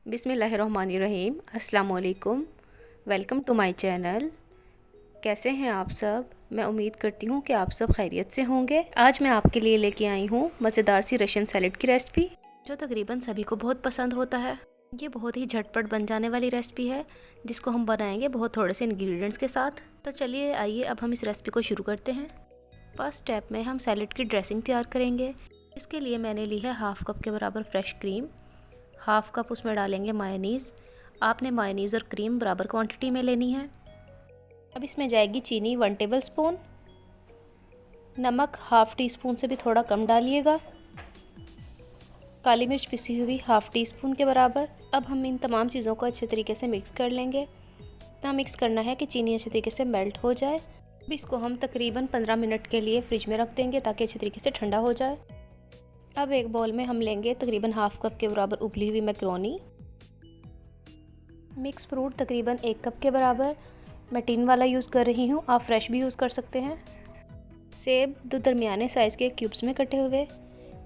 बिस्मिल्लाहिर्रहमानिर्रहीम। अस्सलाम वालेकुम। Welcome to my channel. कैसे हैं आप सब? मैं उम्मीद करती हूँ कि आप सब खैरियत से होंगे। आज मैं आपके लिए लेके आई हूँ मज़ेदार सी रशियन सैलेड की रेसिपी, जो तकरीबन सभी को बहुत पसंद होता है। ये बहुत ही झटपट बन जाने वाली रेसिपी है, जिसको हम बनाएंगे बहुत थोड़े से इंग्रेडिएंट्स के साथ। तो चलिए आइए अब हम इस रेसिपी को शुरू करते हैं। फर्स्ट स्टेप में हम सैलेड की ड्रेसिंग तैयार करेंगे। इसके लिए मैंने ली है हाफ़ कप के बराबर फ्रेश क्रीम। हाफ़ कप उसमें डालेंगे मायोनीज़। आपने मायोनीज़ और क्रीम बराबर क्वांटिटी में लेनी है। अब इसमें जाएगी चीनी 1 टेबल स्पून। नमक हाफ़ टी स्पून से भी थोड़ा कम डालिएगा। काली मिर्च पिसी हुई हाफ़ टी स्पून के बराबर। अब हम इन तमाम चीज़ों को अच्छे तरीके से मिक्स कर लेंगे। इतना मिक्स करना है कि चीनी अच्छे तरीके से मेल्ट हो जाए। अब इसको हम तकरीबन 15 मिनट के लिए फ्रिज में रख देंगे ताकि अच्छे तरीके से ठंडा हो जाए। अब एक बाउल में हम लेंगे तकरीबन हाफ़ कप के बराबर उबली हुई मैक्रोनी। मिक्स फ्रूट तकरीबन 1 कप के बराबर। मैं टिन वाला यूज़ कर रही हूँ, आप फ्रेश भी यूज़ कर सकते हैं। सेब 2 दरमियाने साइज़ के क्यूब्स में कटे हुए।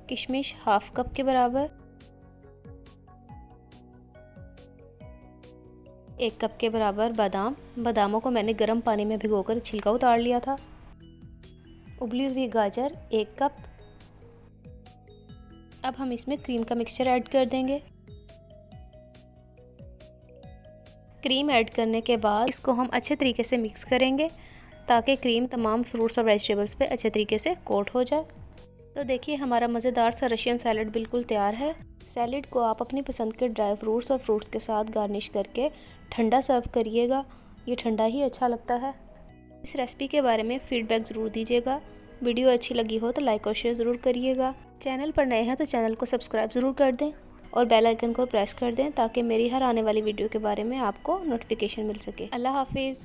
किशमिश हाफ़ कप के बराबर। 1 कप के बराबर बादामों को मैंने गर्म पानी में भिगोकर छिलका उतार लिया था। उबली हुई गाजर 1 कप। अब हम इसमें क्रीम का मिक्सचर ऐड कर देंगे। क्रीम ऐड करने के बाद इसको हम अच्छे तरीके से मिक्स करेंगे ताकि क्रीम तमाम फ्रूट्स और वेजिटेबल्स पे अच्छे तरीके से कोट हो जाए। तो देखिए हमारा मज़ेदार सा रशियन सैलेड बिल्कुल तैयार है। सैलेड को आप अपनी पसंद के ड्राई फ्रूट्स और फ्रूट्स के साथ गार्निश करके ठंडा सर्व करिएगा। ये ठंडा ही अच्छा लगता है। इस रेसिपी के बारे में फ़ीडबैक ज़रूर दीजिएगा। वीडियो अच्छी लगी हो तो लाइक और शेयर ज़रूर करिएगा। चैनल पर नए हैं तो चैनल को सब्सक्राइब ज़रूर कर दें और बेल आइकन को प्रेस कर दें ताकि मेरी हर आने वाली वीडियो के बारे में आपको नोटिफिकेशन मिल सके। अल्लाह हाफिज़।